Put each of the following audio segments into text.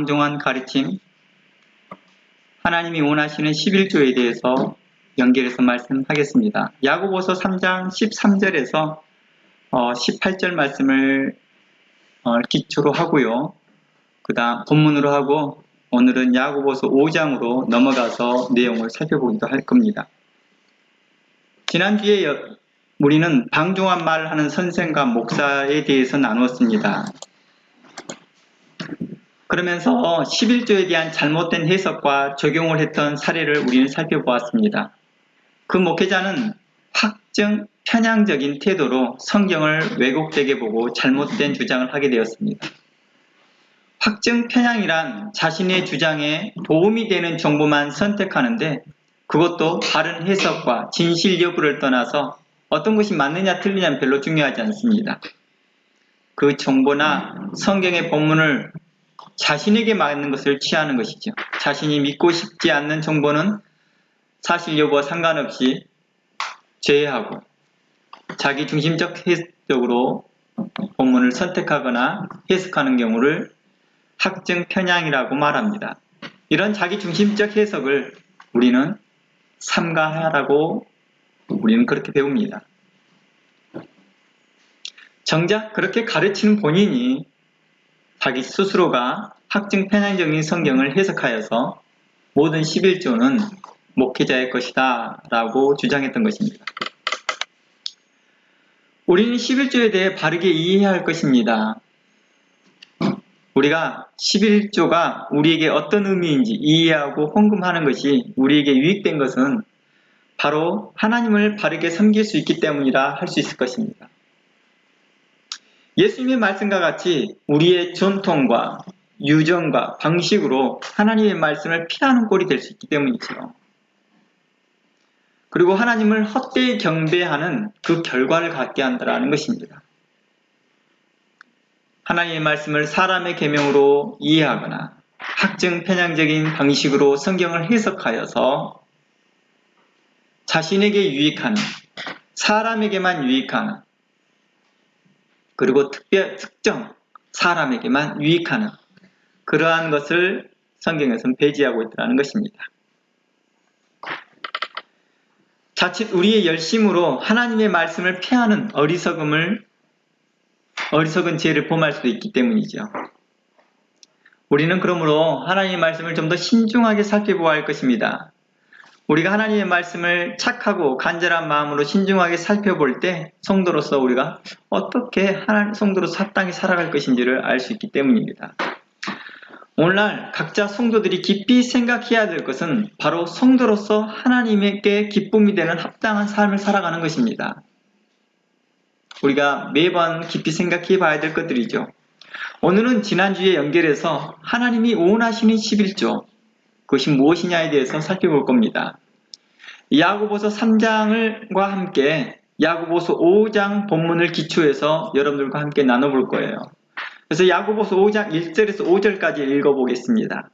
방종한 가르침, 하나님이 원하시는 11조에 대해서 연결해서 말씀하겠습니다. 야고보서 3장 13절에서 18절 말씀을 기초로 하고요. 그 다음 본문으로 하고 오늘은 야고보서 5장으로 넘어가서 내용을 살펴보기도 할 겁니다. 지난주에 우리는 방종한 말을 하는 선생과 목사에 대해서 나누었습니다. 그러면서 11조에 대한 잘못된 해석과 적용을 했던 사례를 우리는 살펴보았습니다. 그 목회자는 확증 편향적인 태도로 성경을 왜곡되게 보고 잘못된 주장을 하게 되었습니다. 확증 편향이란 자신의 주장에 도움이 되는 정보만 선택하는데 그것도 바른 해석과 진실 여부를 떠나서 어떤 것이 맞느냐 틀리냐는 별로 중요하지 않습니다. 그 정보나 성경의 본문을 자신에게 맞는 것을 취하는 것이죠. 자신이 믿고 싶지 않는 정보는 사실 여부와 상관없이 제외하고 자기 중심적 해석적으로 본문을 선택하거나 해석하는 경우를 확증 편향이라고 말합니다. 이런 자기 중심적 해석을 우리는 삼가하라고 우리는 그렇게 배웁니다. 정작 그렇게 가르치는 본인이 자기 스스로가 확증 편향적인 성경을 해석하여서 모든 11조는 목회자의 것이다 라고 주장했던 것입니다. 우리는 11조에 대해 바르게 이해해야 할 것입니다. 우리가 11조가 우리에게 어떤 의미인지 이해하고 헌금하는 것이 우리에게 유익된 것은 바로 하나님을 바르게 섬길 수 있기 때문이라 할 수 있을 것입니다. 예수님의 말씀과 같이 우리의 전통과 유전과 방식으로 하나님의 말씀을 피하는 꼴이 될 수 있기 때문이죠. 그리고 하나님을 헛되이 경배하는 그 결과를 갖게 한다는 것입니다. 하나님의 말씀을 사람의 계명으로 이해하거나 확증 편향적인 방식으로 성경을 해석하여서 자신에게 유익하는, 사람에게만 유익하는, 그리고 특정 사람에게만 유익하는 그러한 것을 성경에서는 배제하고 있다는 것입니다. 자칫 우리의 열심으로 하나님의 말씀을 피하는 어리석은 죄를 범할 수도 있기 때문이죠. 우리는 그러므로 하나님의 말씀을 좀 더 신중하게 살펴보아야 할 것입니다. 우리가 하나님의 말씀을 착하고 간절한 마음으로 신중하게 살펴볼 때 성도로서 우리가 어떻게 성도로서 합당히 살아갈 것인지를 알 수 있기 때문입니다. 오늘날 각자 성도들이 깊이 생각해야 될 것은 바로 성도로서 하나님께 기쁨이 되는 합당한 삶을 살아가는 것입니다. 우리가 매번 깊이 생각해 봐야 될 것들이죠. 오늘은 지난주에 연결해서 하나님이 원하시는 11조, 그것이 무엇이냐에 대해서 살펴볼 겁니다. 야고보서 3장과 함께 야고보서 5장 본문을 기초해서 여러분들과 함께 나눠볼 거예요. 그래서 야고보서 5장 1절에서 5절까지 읽어보겠습니다.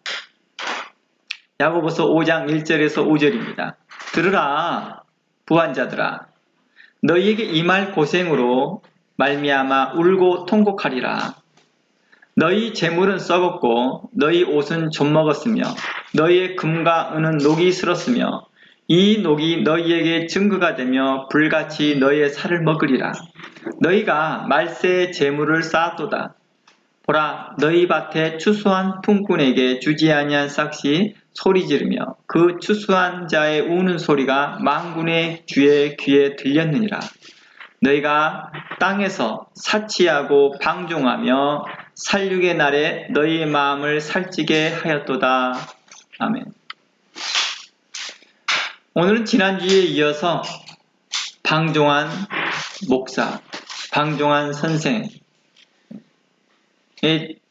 야고보서 5장 1절에서 5절입니다. 들으라 부한자들아, 너희에게 임할 고생으로 말미암아 울고 통곡하리라. 너희 재물은 썩었고 너희 옷은 좀먹었으며 너희의 금과 은은 녹이 슬었으며 이 녹이 너희에게 증거가 되며 불같이 너희의 살을 먹으리라. 너희가 말세의 재물을 쌓았도다. 보라, 너희 밭에 추수한 품꾼에게 주지 아니한 싹이 소리 지르며 그 추수한 자의 우는 소리가 만군의 주의 귀에 들렸느니라. 너희가 땅에서 사치하고 방종하며 살육의 날에 너희의 마음을 살찌게 하였도다. 아멘. 오늘은 지난주에 이어서 방종한 목사, 방종한 선생의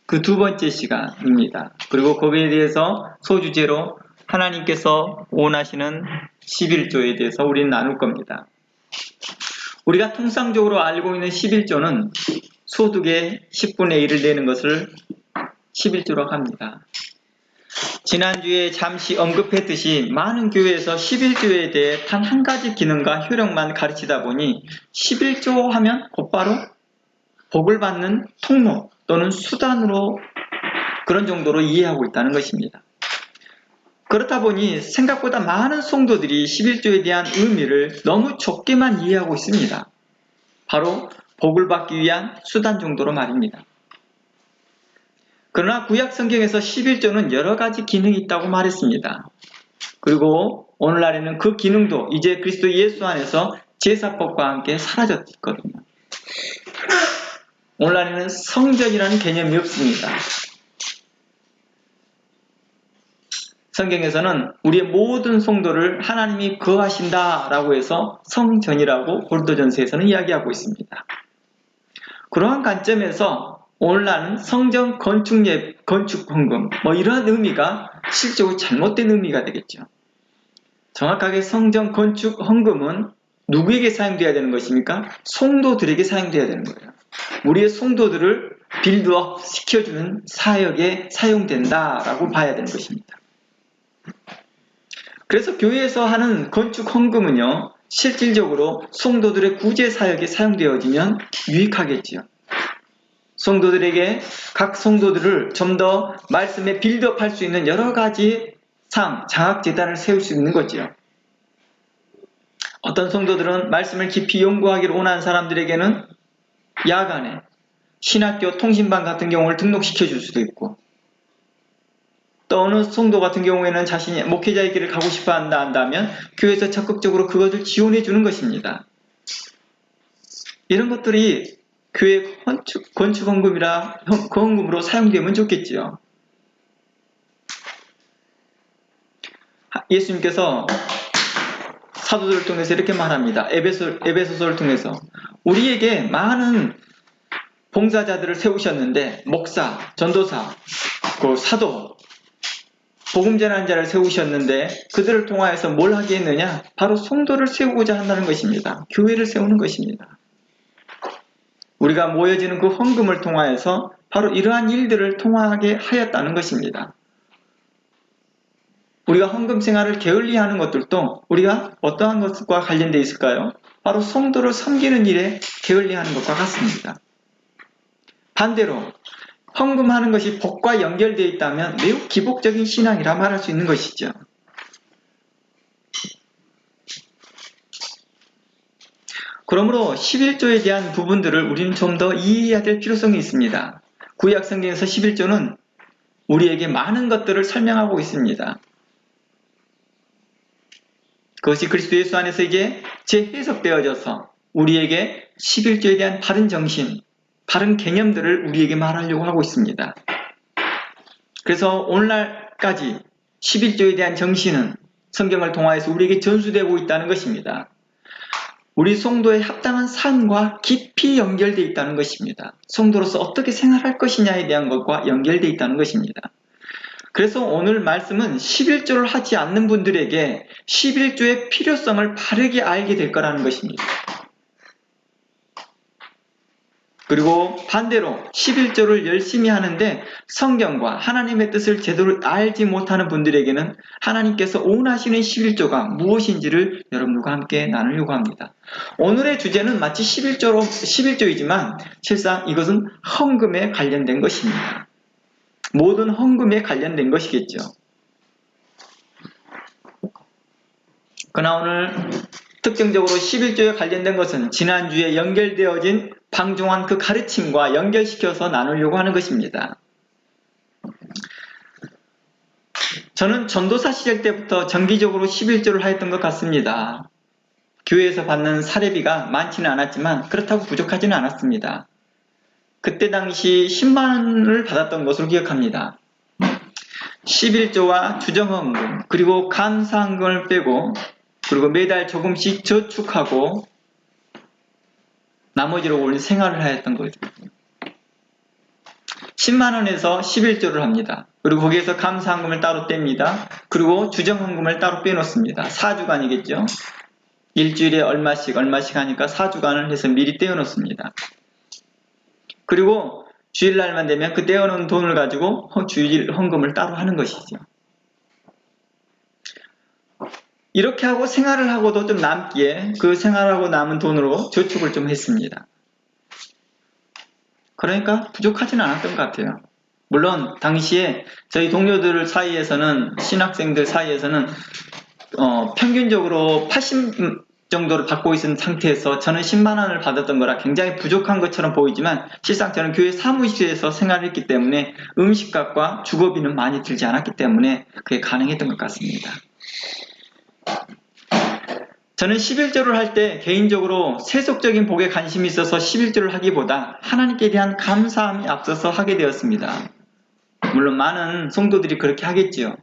그 두 번째 시간입니다. 그리고 거기에 대해서 소주제로 하나님께서 원하시는 11조에 대해서 우리는 나눌 겁니다. 우리가 통상적으로 알고 있는 11조는 소득의 10분의 1을 내는 것을 11조라고 합니다. 지난주에 잠시 언급했듯이 많은 교회에서 11조에 대해 단 한 가지 기능과 효력만 가르치다 보니 11조 하면 곧바로 복을 받는 통로 또는 수단으로 그런 정도로 이해하고 있다는 것입니다. 그렇다 보니 생각보다 많은 성도들이 11조에 대한 의미를 너무 좁게만 이해하고 있습니다. 바로 복을 받기 위한 수단 정도로 말입니다. 그러나 구약 성경에서 11조는 여러 가지 기능이 있다고 말했습니다. 그리고 오늘날에는 그 기능도 이제 그리스도 예수 안에서 제사법과 함께 사라졌거든요. 오늘날에는 성전이라는 개념이 없습니다. 성경에서는 우리의 모든 성도를 하나님이 거하신다라고 해서 성전이라고 고린도전서에서는 이야기하고 있습니다. 그러한 관점에서 오늘날은 성전 건축 헌금 이런 의미가 실제로 잘못된 의미가 되겠죠. 정확하게 성전 건축 헌금은 누구에게 사용되어야 되는 것입니까? 성도들에게 사용되어야 되는 거예요. 우리의 성도들을 빌드업 시켜주는 사역에 사용된다라고 봐야 되는 것입니다. 그래서 교회에서 하는 건축 헌금은요, 실질적으로 성도들의 구제 사역에 사용되어지면 유익하겠지요. 성도들에게 각 성도들을 좀 더 말씀에 빌드업 할 수 있는 여러 가지 장학재단을 세울 수 있는 거지요. 어떤 성도들은 말씀을 깊이 연구하기를 원하는 사람들에게는 야간에 신학교 통신반 같은 경우를 등록시켜 줄 수도 있고, 또 어느 성도 같은 경우에는 자신이 목회자의 길을 가고 싶어 한다면 교회에서 적극적으로 그것을 지원해 주는 것입니다. 이런 것들이 교회 건축 헌금으로 사용되면 좋겠지요. 예수님께서 사도들을 통해서 이렇게 말합니다. 에베소서를 통해서 우리에게 많은 봉사자들을 세우셨는데, 목사, 전도사, 사도, 복음 전하는 자를 세우셨는데 그들을 통하여서 뭘 하겠느냐? 바로 성도를 세우고자 한다는 것입니다. 교회를 세우는 것입니다. 우리가 모여지는 그 헌금을 통하여서 바로 이러한 일들을 통하게 하였다는 것입니다. 우리가 헌금 생활을 게을리하는 것들도 우리가 어떠한 것과 관련되어 있을까요? 바로 성도를 섬기는 일에 게을리하는 것과 같습니다. 반대로 헌금하는 것이 복과 연결되어 있다면 매우 기복적인 신앙이라 말할 수 있는 것이죠. 그러므로 11조에 대한 부분들을 우리는 좀 더 이해해야 될 필요성이 있습니다. 구약 성경에서 11조는 우리에게 많은 것들을 설명하고 있습니다. 그것이 그리스도 예수 안에서 이제 재해석되어져서 우리에게 11조에 대한 바른 정신, 바른 개념들을 우리에게 말하려고 하고 있습니다. 그래서 오늘날까지 11조에 대한 정신은 성경을 통하여서 우리에게 전수되고 있다는 것입니다. 우리 성도의 합당한 삶과 깊이 연결되어 있다는 것입니다. 성도로서 어떻게 생활할 것이냐에 대한 것과 연결되어 있다는 것입니다. 그래서 오늘 말씀은 11조를 하지 않는 분들에게 11조의 필요성을 바르게 알게 될 거라는 것입니다. 그리고 반대로 11조를 열심히 하는데 성경과 하나님의 뜻을 제대로 알지 못하는 분들에게는 하나님께서 원하시는 11조가 무엇인지를 여러분과 함께 나누려고 합니다. 오늘의 주제는 마치 11조이지만 실상 이것은 헌금에 관련된 것입니다. 모든 헌금에 관련된 것이겠죠. 그러나 오늘 특정적으로 11조에 관련된 것은 지난주에 연결되어진 방종한 그 가르침과 연결시켜서 나누려고 하는 것입니다. 저는 전도사 시절 때부터 정기적으로 11조를 하였던 것 같습니다. 교회에서 받는 사례비가 많지는 않았지만 그렇다고 부족하지는 않았습니다. 그때 당시 10만 원을 받았던 것으로 기억합니다. 11조와 주정헌금 그리고 감사헌금을 빼고 그리고 매달 조금씩 저축하고 나머지로 우리 생활을 하였던 거죠. 10만 원에서 11조를 합니다. 그리고 거기에서 감사헌금을 따로 뗍니다. 그리고 주정헌금을 따로 빼놓습니다. 4주간이겠죠. 일주일에 얼마씩 하니까 4주간을 해서 미리 떼어놓습니다. 그리고 주일날만 되면 그 떼어놓은 돈을 가지고 주일 헌금을 따로 하는 것이죠. 이렇게 하고 생활을 하고도 좀 남기에 그 생활하고 남은 돈으로 저축을 좀 했습니다. 그러니까 부족하지는 않았던 것 같아요. 물론 당시에 저희 동료들 사이에서는, 신학생들 사이에서는 평균적으로 80 정도를 받고 있는 상태에서 저는 10만 원을 받았던 거라 굉장히 부족한 것처럼 보이지만, 실상 저는 교회 사무실에서 생활했기 때문에 음식값과 주거비는 많이 들지 않았기 때문에 그게 가능했던 것 같습니다. 저는 11조를 할 때 개인적으로 세속적인 복에 관심이 있어서 11조를 하기보다 하나님께 대한 감사함이 앞서서 하게 되었습니다. 물론 많은 성도들이 그렇게 하겠지요.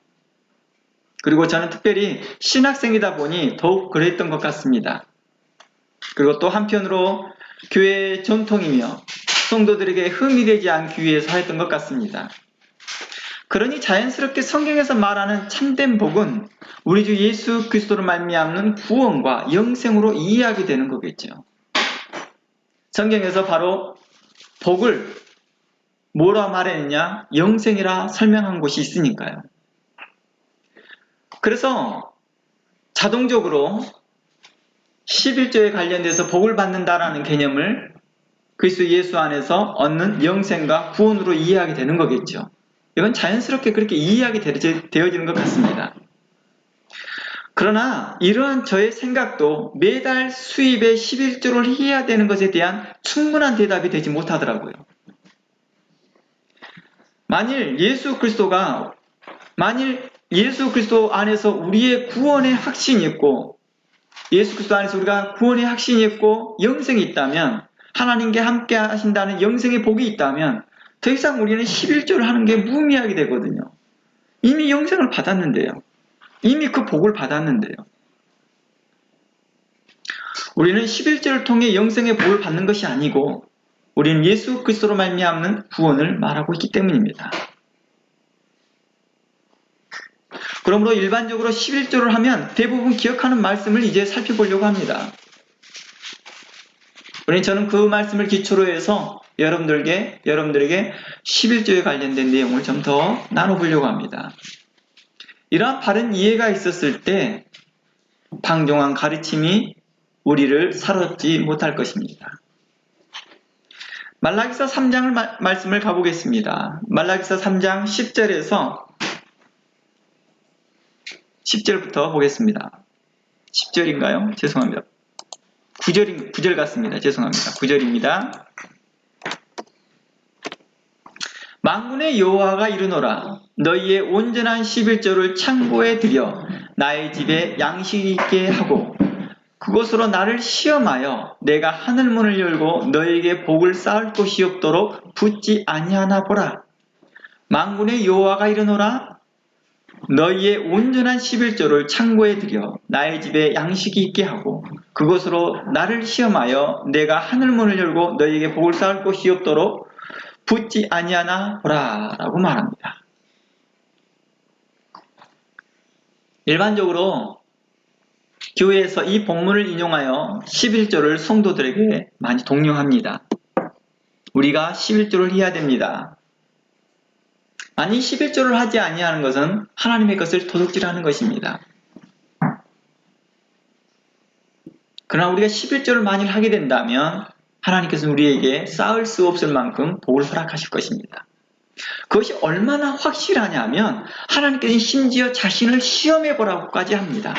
그리고 저는 특별히 신학생이다 보니 더욱 그랬던 것 같습니다. 그리고 또 한편으로 교회의 전통이며 성도들에게 흠이 되지 않기 위해서 하였던 것 같습니다. 그러니 자연스럽게 성경에서 말하는 참된 복은 우리 주 예수 그리스도로 말미암는 구원과 영생으로 이해하게 되는 거겠죠. 성경에서 바로 복을 뭐라 말했느냐? 영생이라 설명한 곳이 있으니까요. 그래서 자동적으로 11조에 관련돼서 복을 받는다라는 개념을 그리스도 예수 안에서 얻는 영생과 구원으로 이해하게 되는 거겠죠. 이건 자연스럽게 그렇게 이해하게 되어지는 것 같습니다. 그러나 이러한 저의 생각도 매달 수입의 11조를 해야 되는 것에 대한 충분한 대답이 되지 못하더라고요. 만일 예수 그리스도 안에서 우리의 구원의 확신이 있고, 예수 그리스도 안에서 우리가 구원의 확신이 있고 영생이 있다면, 하나님께 함께 하신다는 영생의 복이 있다면 더 이상 우리는 11조를 하는 게 무의미하게 되거든요. 이미 영생을 받았는데요. 이미 그 복을 받았는데요. 우리는 11조를 통해 영생의 복을 받는 것이 아니고 우리는 예수 그리스도로 말미암는 구원을 말하고 있기 때문입니다. 그러므로 일반적으로 11조를 하면 대부분 기억하는 말씀을 이제 살펴보려고 합니다. 저는 그 말씀을 기초로 해서 여러분들에게 11조에 관련된 내용을 좀 더 나눠보려고 합니다. 이러한 바른 이해가 있었을 때 방종한 가르침이 우리를 사로잡지 못할 것입니다. 말라기서 3장을 말씀을 가보겠습니다. 말라기서 3장 10절부터 보겠습니다. 10절인가요? 죄송합니다. 9절 같습니다. 죄송합니다. 9절입니다. 만군의 여호와가 이르노라. 너희의 온전한 11조를 창고에 들여 나의 집에 양식 있게 하고 그것으로 나를 시험하여 내가 하늘문을 열고 너희에게 복을 쌓을 곳이 없도록 붙지 아니하나 보라. 만군의 여호와가 이르노라. 너희의 온전한 11조를 창고에 들여 나의 집에 양식이 있게 하고 그것으로 나를 시험하여 내가 하늘문을 열고 너희에게 복을 쌓을 곳이 없도록 붙지 아니하나 보라 라고 말합니다. 일반적으로 교회에서 이 본문을 인용하여 11조를 성도들에게 많이 독려합니다. 우리가 11조를 해야 됩니다. 아니 11조를 하지 아니하는 것은 하나님의 것을 도둑질하는 것입니다. 그러나 우리가 11조를 만일 하게 된다면 하나님께서는 우리에게 쌓을 수 없을 만큼 복을 허락하실 것입니다. 그것이 얼마나 확실하냐면 하나님께서는 심지어 자신을 시험해보라고까지 합니다.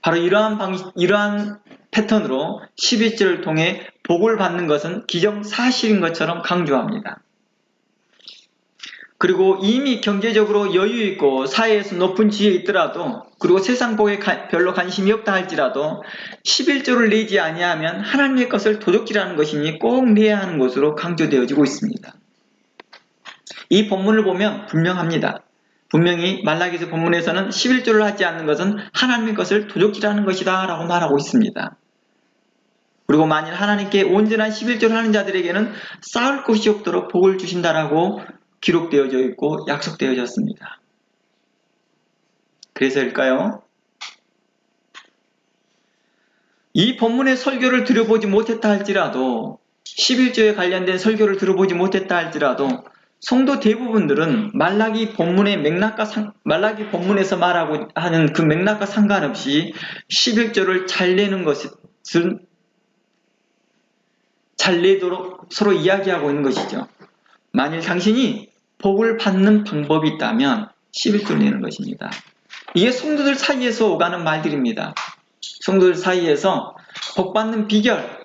바로 이러한 패턴으로 11조를 통해 복을 받는 것은 기정사실인 것처럼 강조합니다. 그리고 이미 경제적으로 여유 있고 사회에서 높은 지위에 있더라도, 그리고 세상 복에 별로 관심이 없다 할지라도 11조를 내지 아니하면 하나님의 것을 도둑질하는 것이니 꼭 내야 하는 것으로 강조되어지고 있습니다. 이 본문을 보면 분명합니다. 분명히 말라기서 본문에서는 11조를 하지 않는 것은 하나님의 것을 도둑질하는 것이다 라고 말하고 있습니다. 그리고 만일 하나님께 온전한 11조를 하는 자들에게는 쌓을 곳이 없도록 복을 주신다라고 기록되어져 있고 약속되어졌습니다. 그래서일까요? 이 본문의 설교를 들어보지 못했다 할지라도, 11조에 관련된 설교를 들어보지 못했다 할지라도 성도 대부분들은 말라기 본문에서 말하고 하는 그 맥락과 상관없이 11조를 잘 내는 것은 잘 내도록 서로 이야기하고 있는 것이죠. 만일 당신이 복을 받는 방법이 있다면 11조를 내는 것입니다. 이게 성도들 사이에서 오가는 말들입니다. 성도들 사이에서 복 받는 비결,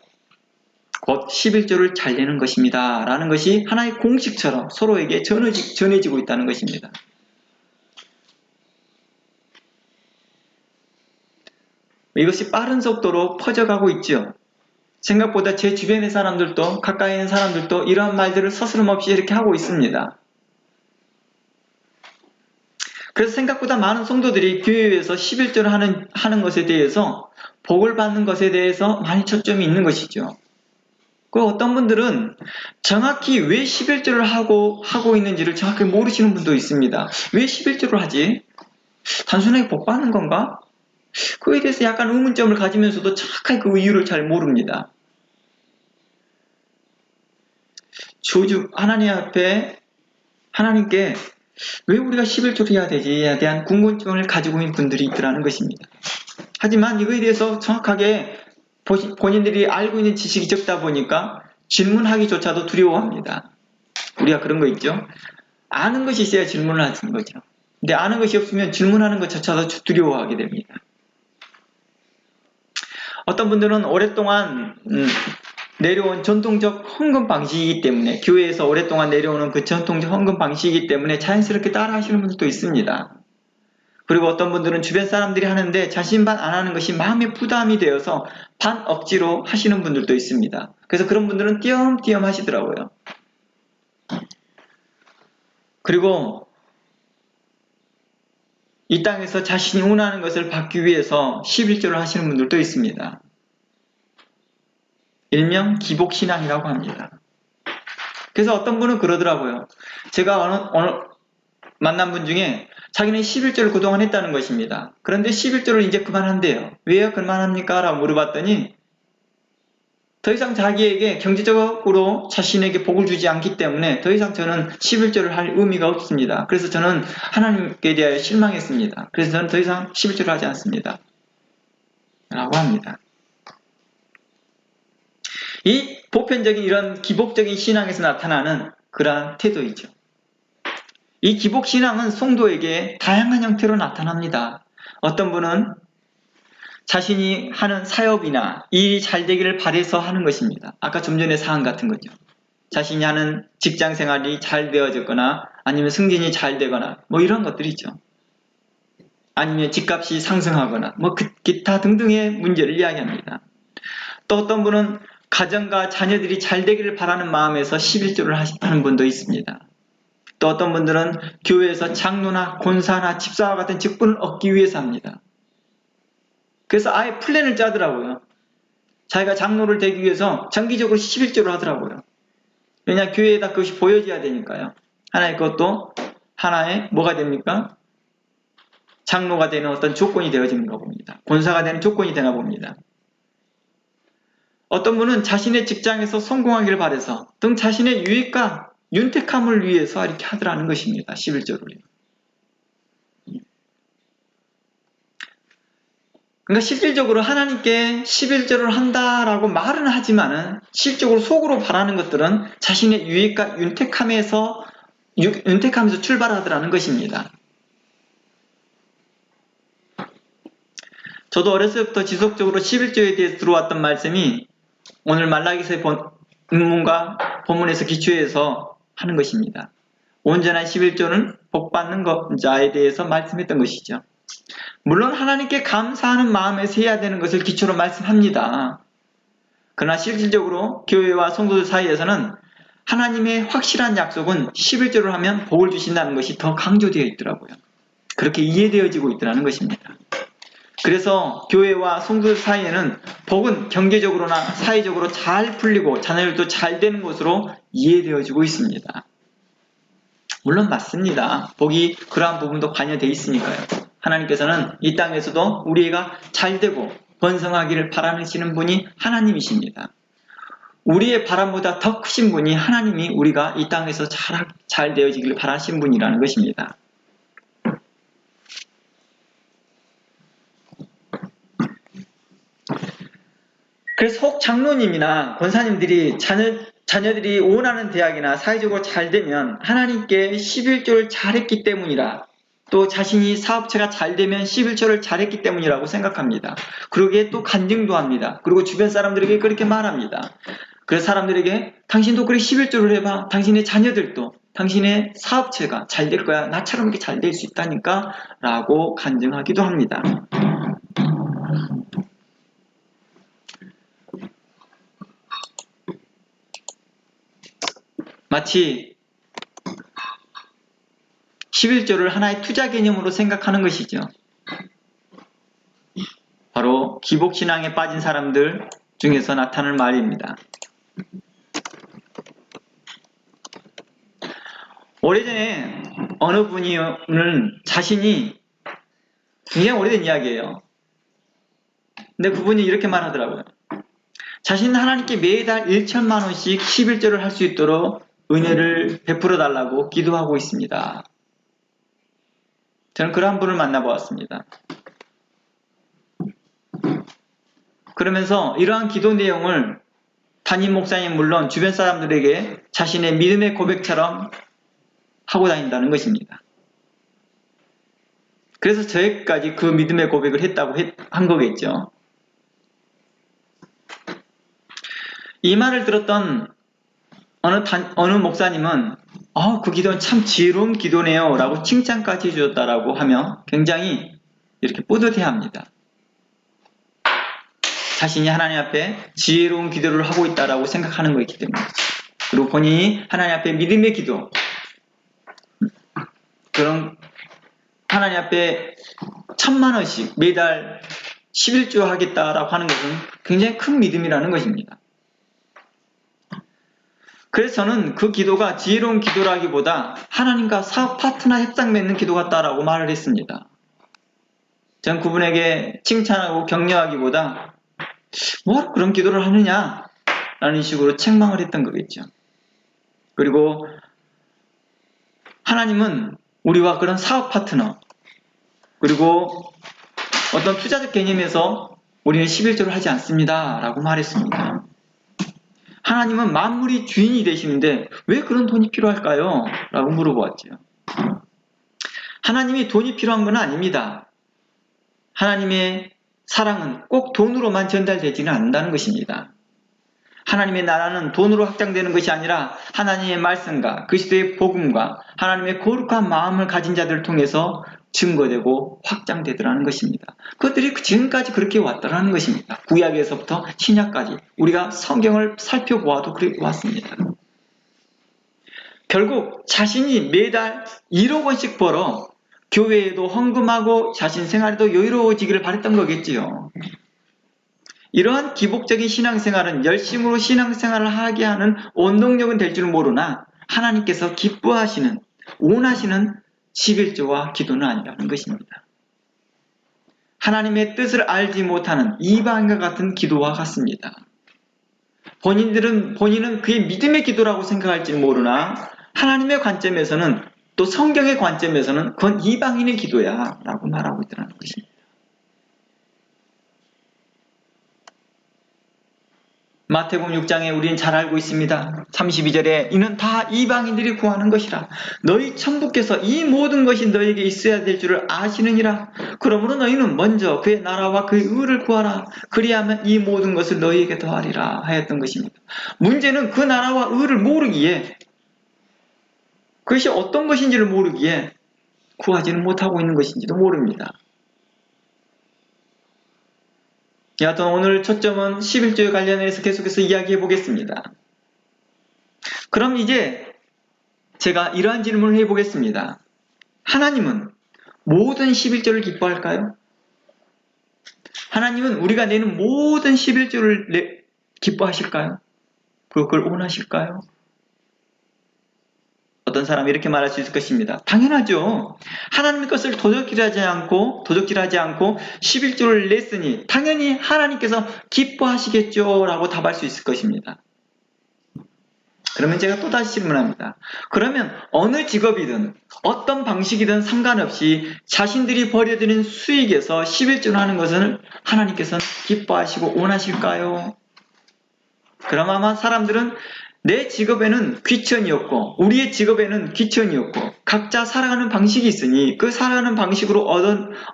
곧 11조를 잘 내는 것입니다. 라는 것이 하나의 공식처럼 서로에게 전해지고 있다는 것입니다. 이것이 빠른 속도로 퍼져가고 있죠. 생각보다 제 주변의 사람들도 가까이 있는 사람들도 이러한 말들을 서스럼없이 이렇게 하고 있습니다. 그래서 생각보다 많은 성도들이 교회에서 11조를 하는 것에 대해서 복을 받는 것에 대해서 많이 초점이 있는 것이죠. 그 어떤 분들은 정확히 왜 11조를 하고 있는지를 정확히 모르시는 분도 있습니다. 왜 11조를 하지? 단순하게 복 받는 건가? 그에 대해서 약간 의문점을 가지면서도 정확하게 그 이유를 잘 모릅니다. 조주 하나님 앞에 하나님께 왜 우리가 11조를 해야 되지에 대한 궁금증을 가지고 있는 분들이 있더라는 것입니다. 하지만 이거에 대해서 정확하게 본인들이 알고 있는 지식이 적다 보니까 질문하기조차도 두려워합니다. 우리가 그런 거 있죠. 아는 것이 있어야 질문을 하는 거죠. 근데 아는 것이 없으면 질문하는 것조차도 두려워하게 됩니다. 어떤 분들은 오랫동안 내려온 전통적 헌금 방식이기 때문에, 교회에서 오랫동안 내려오는 그 전통적 헌금 방식이기 때문에 자연스럽게 따라 하시는 분들도 있습니다. 그리고 어떤 분들은 주변 사람들이 하는데 자신 반 안 하는 것이 마음의 부담이 되어서 반 억지로 하시는 분들도 있습니다. 그래서 그런 분들은 띄엄띄엄 하시더라고요. 그리고 이 땅에서 자신이 원하는 것을 받기 위해서 11조를 하시는 분들도 있습니다. 일명 기복신앙이라고 합니다. 그래서 어떤 분은 그러더라고요. 제가 어느 만난 분 중에 자기는 11조를 그동안 했다는 것입니다. 그런데 11조를 이제 그만한대요. 왜요? 그만합니까? 라고 물어봤더니 더 이상 자기에게 경제적으로 자신에게 복을 주지 않기 때문에 더 이상 저는 11조를 할 의미가 없습니다. 그래서 저는 하나님께 대하여 실망했습니다. 그래서 저는 더 이상 11조를 하지 않습니다. 라고 합니다. 이 보편적인 이런 기복적인 신앙에서 나타나는 그러한 태도이죠. 이 기복신앙은 성도에게 다양한 형태로 나타납니다. 어떤 분은 자신이 하는 사업이나 일이 잘 되기를 바라서 하는 것입니다. 아까 좀 전에 사안 같은 거죠. 자신이 하는 직장 생활이 잘 되어졌거나 아니면 승진이 잘 되거나 뭐 이런 것들이죠. 아니면 집값이 상승하거나 뭐 기타 등등의 문제를 이야기합니다. 또 어떤 분은 가정과 자녀들이 잘 되기를 바라는 마음에서 11조를 하는 분도 있습니다. 또 어떤 분들은 교회에서 장로나 권사나 집사와 같은 직분을 얻기 위해서 합니다. 그래서 아예 플랜을 짜더라고요. 자기가 장로를 되기 위해서 정기적으로 11조를 하더라고요. 왜냐, 교회에다 그것이 보여져야 되니까요. 하나의 그것도 하나의 뭐가 됩니까? 장로가 되는 어떤 조건이 되어지는가 봅니다. 권사가 되는 조건이 되나 봅니다. 어떤 분은 자신의 직장에서 성공하기를 바라서 등 자신의 유익과 윤택함을 위해서 이렇게 하더라는 것입니다. 11조를. 그러니까 실질적으로 하나님께 11조를 한다라고 말은 하지만은 실질적으로 속으로 바라는 것들은 자신의 유익과 윤택함에서 출발하더라는 것입니다. 저도 어렸을 때부터 지속적으로 11조에 대해서 들어왔던 말씀이 오늘 말라기서의 본문과 본문에서 기초해서 하는 것입니다. 온전한 11조는 복받는 자에 대해서 말씀했던 것이죠. 물론 하나님께 감사하는 마음에서 해야 되는 것을 기초로 말씀합니다. 그러나 실질적으로 교회와 성도들 사이에서는 하나님의 확실한 약속은 11조를 하면 복을 주신다는 것이 더 강조되어 있더라고요. 그렇게 이해되어지고 있더라는 것입니다. 그래서 교회와 성도들 사이에는 복은 경제적으로나 사회적으로 잘 풀리고 자녀들도 잘 되는 것으로 이해되어지고 있습니다. 물론 맞습니다. 복이 그러한 부분도 관여되어 있으니까요. 하나님께서는 이 땅에서도 우리가 잘 되고 번성하기를 바라시는 분이 하나님이십니다. 우리의 바람보다 더 크신 분이 하나님이 우리가 이 땅에서 잘 되어지기를 바라시는 분이라는 것입니다. 그래서 혹 장로님이나 권사님들이 자녀들이 원하는 대학이나 사회적으로 잘 되면 하나님께 11조를 잘했기 때문이라, 또 자신이 사업체가 잘 되면 11조를 잘했기 때문이라고 생각합니다. 그러기에 또 간증도 합니다. 그리고 주변 사람들에게 그렇게 말합니다. 그래서 사람들에게 당신도 그렇게 11조를 해봐. 당신의 자녀들도, 당신의 사업체가 잘 될 거야. 나처럼 이렇게 잘 될 수 있다니까 라고 간증하기도 합니다. 마치 11조를 하나의 투자 개념으로 생각하는 것이죠. 바로 기복신앙에 빠진 사람들 중에서 나타날 말입니다. 오래전에 어느 분은 자신이, 굉장히 오래된 이야기예요. 근데 그분이 이렇게 말하더라고요. 자신은 하나님께 매달 1천만 원씩 11조를 할 수 있도록 은혜를 베풀어 달라고 기도하고 있습니다. 저는 그러한 분을 만나보았습니다. 그러면서 이러한 기도 내용을 담임 목사님 물론 주변 사람들에게 자신의 믿음의 고백처럼 하고 다닌다는 것입니다. 그래서 저에까지 그 믿음의 고백을 했다고 한 거겠죠. 이 말을 들었던 어느 목사님은 그 기도는 참 지혜로운 기도네요 라고 칭찬까지 해주었다라고 하며 굉장히 이렇게 뿌듯해합니다. 자신이 하나님 앞에 지혜로운 기도를 하고 있다라고 생각하는 것이기 때문이죠. 그리고 본인이 하나님 앞에 믿음의 기도, 그런 하나님 앞에 1,000만 원씩 매달 11조 하겠다라고 하는 것은 굉장히 큰 믿음이라는 것입니다. 그래서 저는 그 기도가 지혜로운 기도라기보다 하나님과 사업 파트너 협상 맺는 기도 같다라고 말을 했습니다. 전 그분에게 칭찬하고 격려하기보다 뭐 그런 기도를 하느냐 라는 식으로 책망을 했던 거겠죠. 그리고 하나님은 우리와 그런 사업 파트너, 그리고 어떤 투자적 개념에서 우리는 11조를 하지 않습니다 라고 말했습니다. 하나님은 만물이 주인이 되시는데 왜 그런 돈이 필요할까요? 라고 물어보았죠. 하나님이 돈이 필요한 건 아닙니다. 하나님의 사랑은 꼭 돈으로만 전달되지는 않는다는 것입니다. 하나님의 나라는 돈으로 확장되는 것이 아니라 하나님의 말씀과 그리스도의 복음과 하나님의 거룩한 마음을 가진 자들을 통해서 증거되고 확장되더라는 것입니다. 그것들이 지금까지 그렇게 왔더라는 것입니다. 구약에서부터 신약까지 우리가 성경을 살펴보아도 그렇게 왔습니다. 결국 자신이 매달 1억 원씩 벌어 교회에도 헌금하고 자신 생활에도 여유로워지기를 바랬던 거겠지요. 이러한 기복적인 신앙생활은 열심으로 신앙생활을 하게 하는 원동력은 될 줄 모르나 하나님께서 기뻐하시는, 원하시는 11조와 기도는 아니라는 것입니다. 하나님의 뜻을 알지 못하는 이방인과 같은 기도와 같습니다. 본인은 그의 믿음의 기도라고 생각할지 모르나 하나님의 관점에서는, 또 성경의 관점에서는 그건 이방인의 기도야 라고 말하고 있다는 것입니다. 마태복음 6장에 우리는 잘 알고 있습니다. 32절에 이는 다 이방인들이 구하는 것이라. 너희 천부께서 이 모든 것이 너에게 있어야 될 줄을 아시느니라. 그러므로 너희는 먼저 그의 나라와 그의 의를 구하라. 그리하면 이 모든 것을 너희에게 더하리라 하였던 것입니다. 문제는 그 나라와 의를 모르기에, 그것이 어떤 것인지를 모르기에 구하지는 못하고 있는 것인지도 모릅니다. 여하튼 오늘 초점은 11조에 관련해서 계속해서 이야기해 보겠습니다. 그럼 이제 제가 이러한 질문을 해보겠습니다. 하나님은 모든 11조를 기뻐할까요? 하나님은 우리가 내는 모든 11조를 기뻐하실까요? 그걸 원하실까요? 어떤 사람이 이렇게 말할 수 있을 것입니다. 당연하죠. 하나님의 것을 도적질하지 않고 11조를 냈으니 당연히 하나님께서 기뻐하시겠죠 라고 답할 수 있을 것입니다. 그러면 제가 또다시 질문합니다. 그러면 어느 직업이든 어떤 방식이든 상관없이 자신들이 벌여들인 수익에서 11조를 하는 것을 하나님께서는 기뻐하시고 원하실까요? 그럼 아마 사람들은 내 직업에는 귀천이 없고 우리의 직업에는 귀천이 없고 각자 살아가는 방식이 있으니 그 살아가는 방식으로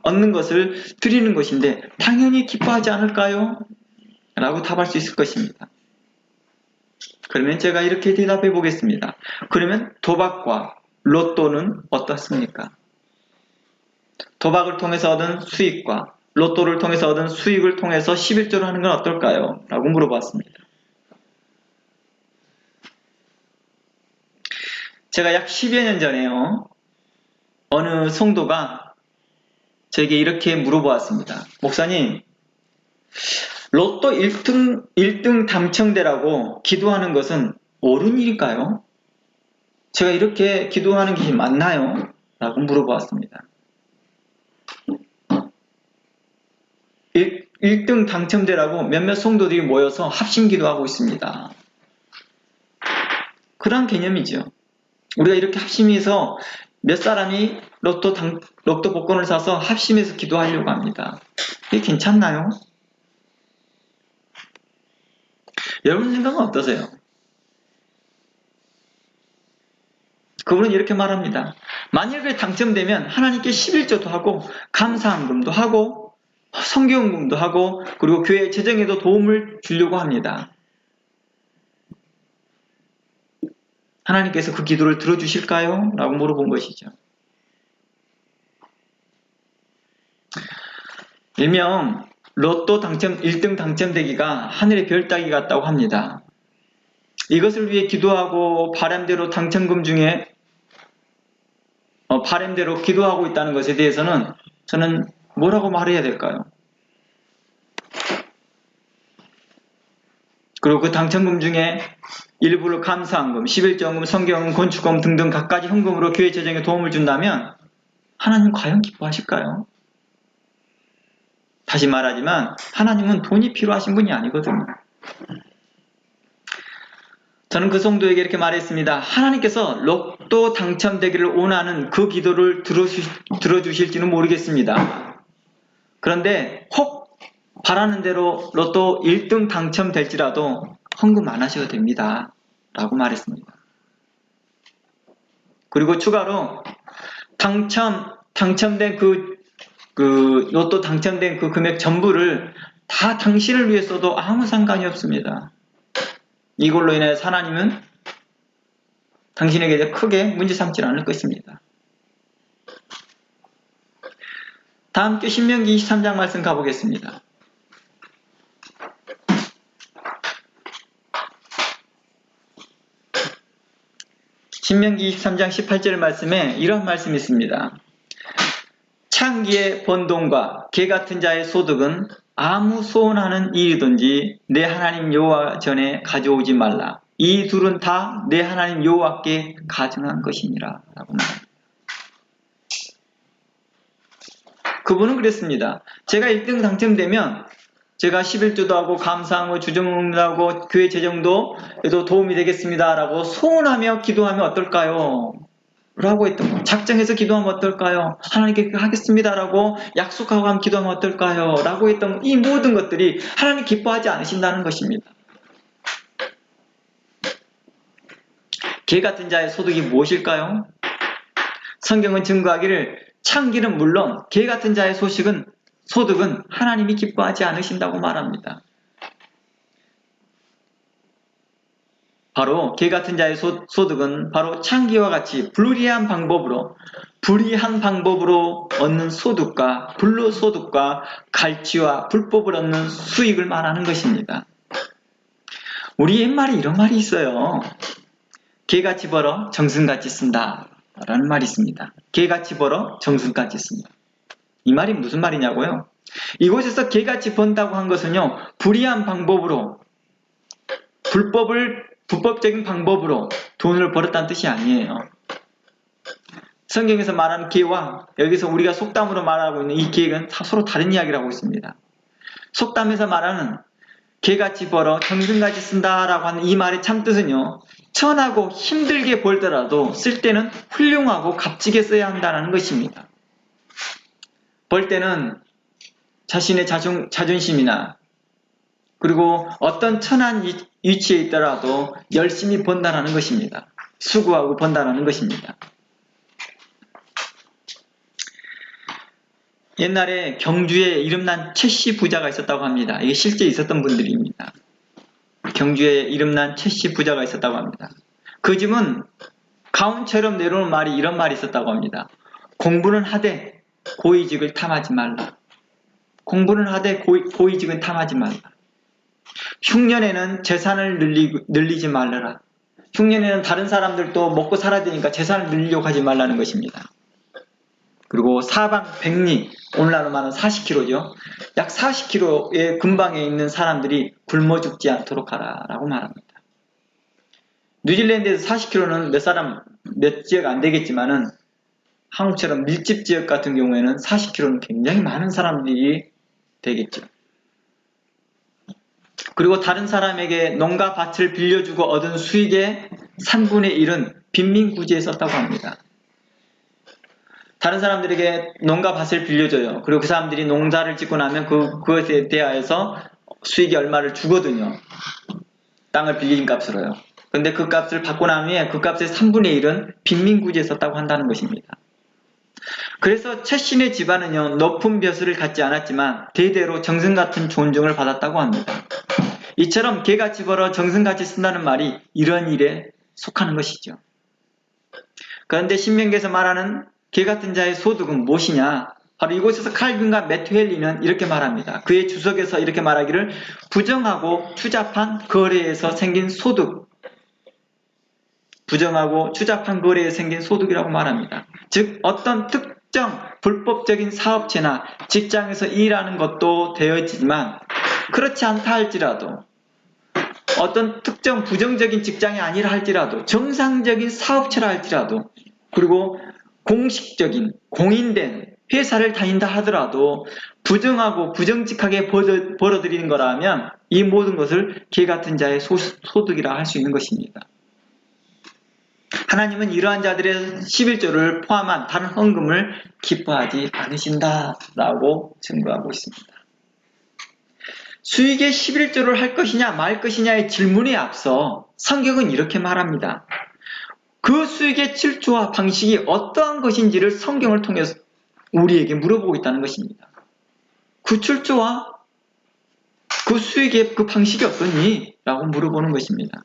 얻는 것을 드리는 것인데 당연히 기뻐하지 않을까요? 라고 답할 수 있을 것입니다. 그러면 제가 이렇게 대답해 보겠습니다. 그러면 도박과 로또는 어떻습니까? 도박을 통해서 얻은 수익과 로또를 통해서 얻은 수익을 통해서 11조를 하는 건 어떨까요? 라고 물어봤습니다. 제가 약 10여 년 전에요. 어느 성도가 저에게 이렇게 물어보았습니다. 목사님, 로또 1등 당첨되라고 기도하는 것은 옳은 일일까요? 제가 이렇게 기도하는 게 맞나요? 라고 물어보았습니다. 1등 당첨되라고 몇몇 성도들이 모여서 합심 기도하고 있습니다. 그런 개념이죠. 우리가 이렇게 합심해서 몇 사람이 로또 복권을 사서 합심해서 기도하려고 합니다. 이게 괜찮나요? 여러분 생각은 어떠세요? 그분은 이렇게 말합니다. 만일 당첨되면 하나님께 11조도 하고 감사헌금도 하고 성경금도 하고 그리고 교회 재정에도 도움을 주려고 합니다. 하나님께서 그 기도를 들어주실까요? 라고 물어본 것이죠. 일명 로또 1등 당첨되기가 하늘의 별 따기 같다고 합니다. 이것을 위해 기도하고 바람대로 당첨금 중에 바람대로 기도하고 있다는 것에 대해서는 저는 뭐라고 말해야 될까요? 그리고 그 당첨금 중에 일부를 감사헌금, 11조헌금, 성경헌금, 건축헌금 등등 갖가지 현금으로 교회 재정에 도움을 준다면 하나님 과연 기뻐하실까요? 다시 말하지만 하나님은 돈이 필요하신 분이 아니거든요. 저는 그 성도에게 이렇게 말했습니다. 하나님께서 로또 당첨되기를 원하는 그 기도를 들어주실지는 모르겠습니다. 그런데 혹 바라는 대로 로또 1등 당첨될지라도 헌금 안 하셔도 됩니다. 라고 말했습니다. 그리고 추가로 당첨된 그 로또 당첨된 그 금액 전부를 다 당신을 위해 써도 아무 상관이 없습니다. 이걸로 인해 하나님은 당신에게 크게 문제 삼지 않을 것입니다. 다음 주 신명기 23장 말씀 가보겠습니다. 신명기 23장 18절 말씀에 이런 말씀이 있습니다. 창기의 번 돈과 개 같은 자의 소득은 아무 소원하는 일이든지 내 하나님 여호와 전에 가져오지 말라. 이 둘은 다 내 하나님 여호와께 가증한 것이니라. 라고 말합니다. 그분은 그랬습니다. 제가 1등 당첨되면 제가 11조도 하고 감사하고 주정도 하고 교회 재정도 도움이 되겠습니다. 라고 소원하며 기도하면 어떨까요? 라고 했던 거. 작정해서 기도하면 어떨까요? 하나님께 하겠습니다. 라고 약속하고 함께 기도하면 어떨까요? 라고 했던 이 모든 것들이 하나님 기뻐하지 않으신다는 것입니다. 개 같은 자의 소득이 무엇일까요? 성경은 증거하기를 창기는 물론 개 같은 자의 소득은 하나님이 기뻐하지 않으신다고 말합니다. 바로 개 같은 자의 소득은 바로 창기와 같이 불의한 방법으로 얻는 소득과 불로소득과 갈취와 불법을 얻는 수익을 말하는 것입니다. 우리 옛말에 이런 말이 있어요. 개같이 벌어 정승같이 쓴다 라는 말이 있습니다. 개같이 벌어 정승같이 쓴다. 이 말이 무슨 말이냐고요? 이곳에서 개같이 번다고 한 것은요, 불의한 방법으로 불법적인 방법으로 돈을 벌었다는 뜻이 아니에요. 성경에서 말하는 개와 여기서 우리가 속담으로 말하고 있는 이 계획은 서로 다른 이야기를 하고 있습니다. 속담에서 말하는 개같이 벌어 정승같이 쓴다라고 하는 이 말의 참뜻은요, 천하고 힘들게 벌더라도 쓸 때는 훌륭하고 값지게 써야 한다는 것입니다. 벌 때는 자신의 자존심이나 그리고 어떤 천한 위치에 있더라도 열심히 번다라는 것입니다. 수고하고 번다라는 것입니다. 옛날에 경주에 이름난 최씨 부자가 있었다고 합니다. 이게 실제 있었던 분들입니다. 경주에 이름난 최씨 부자가 있었다고 합니다. 그 집은 가운처럼 내려오는 말이 이런 말이 있었다고 합니다. 공부는 하되 고위직을 탐하지 말라. 공부는 하되 고위직은 탐하지 말라. 흉년에는 재산을 늘리지 말라라. 흉년에는 다른 사람들도 먹고 살아야 되니까 재산을 늘리려고 하지 말라는 것입니다. 그리고 사방 백리, 오늘날로 말하면 40km죠. 약 40km의 근방에 있는 사람들이 굶어 죽지 않도록 하라라고 말합니다. 뉴질랜드에서 40km는 몇 지역 안 되겠지만은 한국처럼 밀집 지역 같은 경우에는 40km는 굉장히 많은 사람들이 되겠죠. 그리고 다른 사람에게 농가 밭을 빌려주고 얻은 수익의 3분의 1은 빈민구제에 썼다고 합니다. 다른 사람들에게 농가 밭을 빌려줘요. 그리고 그 사람들이 농사를 짓고 나면 그것에 대하여서 수익이 얼마를 주거든요. 땅을 빌린 값으로요. 근데 그 값을 받고 난 후에 그 값의 3분의 1은 빈민구제에 썼다고 한다는 것입니다. 그래서 최신의 집안은요, 높은 벼슬을 갖지 않았지만 대대로 정승같은 존중을 받았다고 합니다. 이처럼 개같이 벌어 정승같이 쓴다는 말이 이런 일에 속하는 것이죠. 그런데 신명기에서 말하는 개같은 자의 소득은 무엇이냐? 바로 이곳에서 칼빈과 메투헬리는 이렇게 말합니다. 그의 주석에서 이렇게 말하기를 부정하고 추잡한 거래에서 생긴 소득, 부정하고 추잡한 거래에 생긴 소득이라고 말합니다. 즉 어떤 특정 불법적인 사업체나 직장에서 일하는 것도 되어지지만 그렇지 않다 할지라도 어떤 특정 부정적인 직장이 아니라 할지라도 정상적인 사업체라 할지라도 그리고 공식적인 공인된 회사를 다닌다 하더라도 부정하고 부정직하게 벌어들이는 거라면 이 모든 것을 개같은 자의 소득이라 할 수 있는 것입니다. 하나님은 이러한 자들의 11조를 포함한 다른 헌금을 기뻐하지 않으신다라고 증거하고 있습니다. 수익의 11조를 할 것이냐 말 것이냐의 질문에 앞서 성경은 이렇게 말합니다. 그 수익의 질조와 방식이 어떠한 것인지를 성경을 통해서 우리에게 물어보고 있다는 것입니다. 그 출조와 그 수익의 그 방식이 어떠니? 라고 물어보는 것입니다.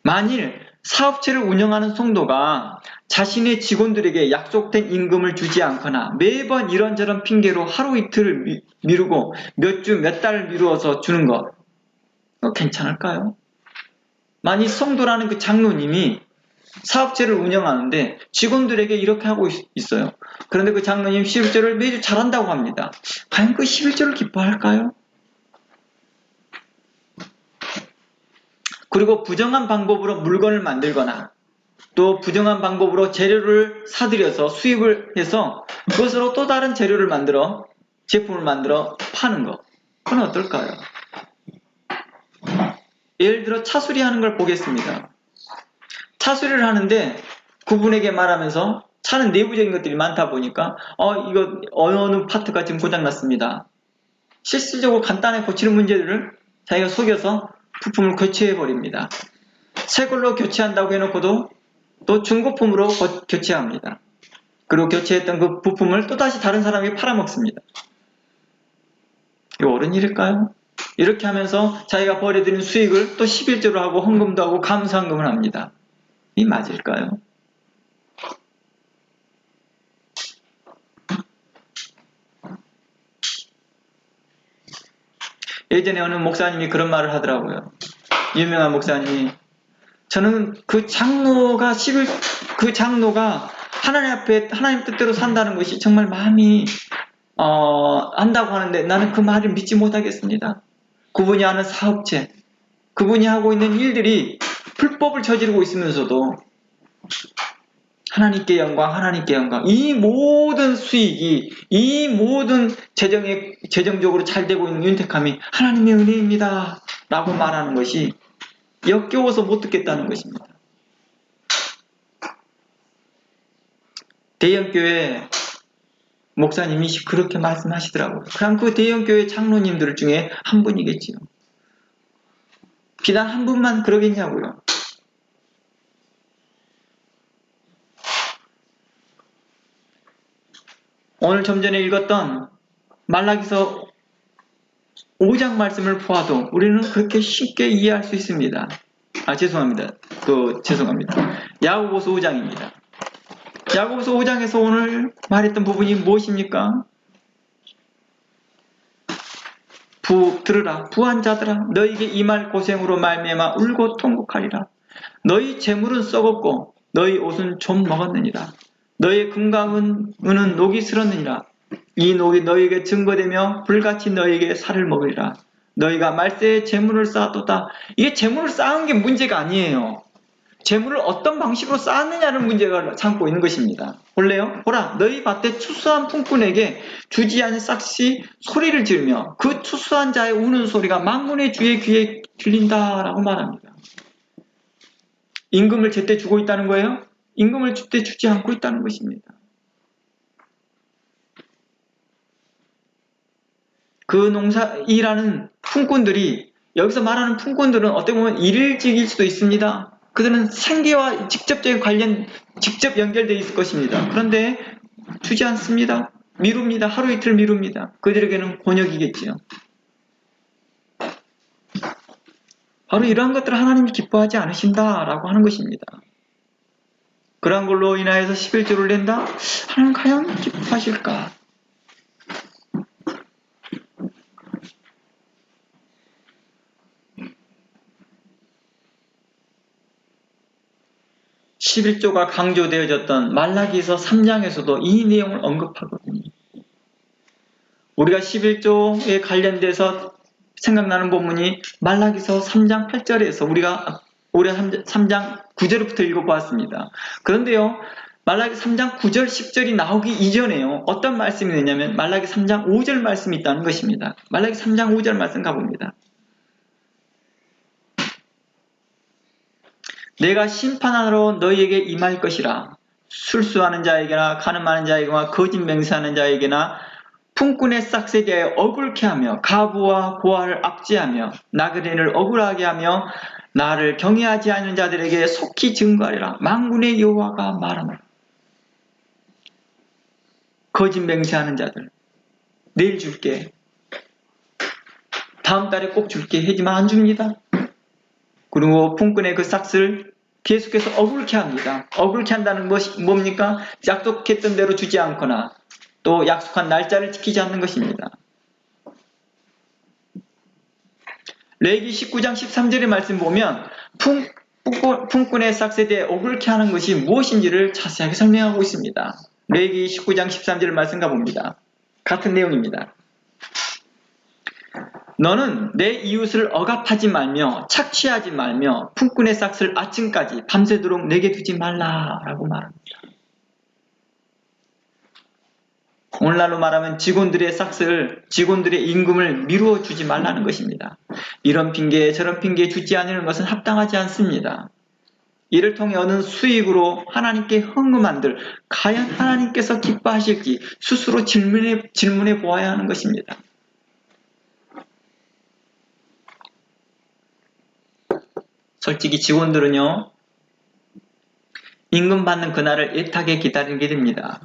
만일 사업체를 운영하는 성도가 자신의 직원들에게 약속된 임금을 주지 않거나 매번 이런저런 핑계로 하루 이틀을 미루고 몇 주, 몇 달을 미루어서 주는 것, 괜찮을까요? 만일 성도라는 그 장로님이 사업체를 운영하는데 직원들에게 이렇게 하고 있어요. 그런데 그 장로님 11조를 매주 잘한다고 합니다. 과연 그 11조를 기뻐할까요? 그리고 부정한 방법으로 물건을 만들거나 또 부정한 방법으로 재료를 사들여서 수입을 해서 그것으로 또 다른 재료를 만들어 제품을 만들어 파는 것, 그건 어떨까요? 예를 들어 차 수리하는 걸 보겠습니다. 차 수리를 하는데 그분에게 말하면서 차는 내부적인 것들이 많다 보니까 이거 어느 파트가 지금 고장났습니다. 실질적으로 간단하게 고치는 문제들을 자기가 속여서 부품을 교체해버립니다. 새 걸로 교체한다고 해놓고도 또 중고품으로 교체합니다. 그리고 교체했던 그 부품을 또다시 다른 사람에게 팔아먹습니다. 이거 옳은 일일까요? 이렇게 하면서 자기가 벌여들인 수익을 또 11조로 하고 헌금도 하고 감사헌금을 합니다. 이 맞을까요? 예전에 어느 목사님이 그런 말을 하더라고요. 유명한 목사님이 저는 그 장로가 하나님 앞에 하나님 뜻대로 산다는 것이 정말 마음이 한다고 하는데 나는 그 말을 믿지 못하겠습니다. 그분이 하는 사업체, 그분이 하고 있는 일들이 불법을 저지르고 있으면서도 하나님께 영광, 하나님께 영광. 이 모든 수익이, 이 모든 재정적으로 잘 되고 있는 윤택함이 하나님의 은혜입니다. 라고 말하는 것이 역겨워서 못 듣겠다는 것입니다. 대형교회 목사님이 그렇게 말씀하시더라고요. 그냥 그 대형교회 장로님들 중에 한 분이겠지요. 비단 한 분만 그러겠냐고요. 오늘 좀 전에 읽었던 말라기서 5장 말씀을 보아도 우리는 그렇게 쉽게 이해할 수 있습니다. 죄송합니다. 야고보서 5장입니다. 야고보서 5장에서 오늘 말했던 부분이 무엇입니까? 들으라 부한 자들아 너희에게 임할 고생으로 말미암아 울고 통곡하리라. 너희 재물은 썩었고 너희 옷은 좀 먹었느니라. 너희의 금과 은은 녹이 슬었느니라. 이 녹이 너희에게 증거되며 불같이 너희에게 살을 먹으리라. 너희가 말세에 재물을 쌓았도다. 이게 재물을 쌓은 게 문제가 아니에요. 재물을 어떤 방식으로 쌓았느냐는 문제가 참고 있는 것입니다. 볼래요? 보라 너희 밭에 추수한 품꾼에게 주지 않은 싹시 소리를 지르며 그 추수한 자의 우는 소리가 만군의 주의 귀에 들린다라고 말합니다. 임금을 제때 주고 있다는 거예요? 임금을 제때 주지 않고 있다는 것입니다. 그 농사 일하는 품꾼들이 여기서 말하는 품꾼들은 어떻게 보면 일일직일 수도 있습니다. 그들은 생계와 직접적인 직접 연결되어 있을 것입니다. 그런데 주지 않습니다. 미룹니다. 하루 이틀 미룹니다. 그들에게는 곤욕이겠지요. 바로 이러한 것들을 하나님이 기뻐하지 않으신다라고 하는 것입니다. 그러한 걸로 인하여서 11조를 낸다? 하나님 과연 기뻐하실까? 11조가 강조되어졌던 말라기서 3장에서도 이 내용을 언급하거든요. 우리가 11조에 관련돼서 생각나는 본문이 말라기서 3장 8절에서 우리가 올해 3장 9절부터 읽어보았습니다. 그런데요, 말라기 3장 9절, 10절이 나오기 이전에요. 어떤 말씀이 되냐면 말라기 3장 5절 말씀이 있다는 것입니다. 말라기 3장 5절 말씀 가봅니다. 내가 심판하러 너희에게 임할 것이라. 술수하는 자에게나 가늠하는 자에게나 거짓 맹세하는 자에게나 품꾼의 싹에 대하여 억울케 하며 가부와 고아를 압제하며 나그네를 억울하게 하며 나를 경외하지 않는 자들에게 속히 증거하리라. 만군의 여호와가 말하노라. 거짓 맹세하는 자들, 내일 줄게, 다음 달에 꼭 줄게 하지만 안 줍니다. 그리고 품꾼의 그 싹을 계속해서 억울케 합니다. 억울케 한다는 것이 뭡니까? 약속했던 대로 주지 않거나 또 약속한 날짜를 지키지 않는 것입니다. 레위기 19장 13절의 말씀 보면 품꾼의 싹에 대해 억울케 하는 것이 무엇인지를 자세하게 설명하고 있습니다. 레위기 19장 13절 말씀 가봅니다. 같은 내용입니다. 너는 내 이웃을 억압하지 말며 착취하지 말며 품꾼의 싹을 아침까지 밤새도록 내게 두지 말라라고 말합니다. 오늘날로 말하면 직원들의 싹을, 직원들의 임금을 미루어 주지 말라는 것입니다. 이런 핑계 저런 핑계 주지 않는 것은 합당하지 않습니다. 이를 통해 얻는 수익으로 하나님께 헌금한들 과연 하나님께서 기뻐하실지 스스로 질문해 보아야 하는 것입니다. 솔직히 직원들은요, 임금 받는 그날을 애타게 기다리게 됩니다.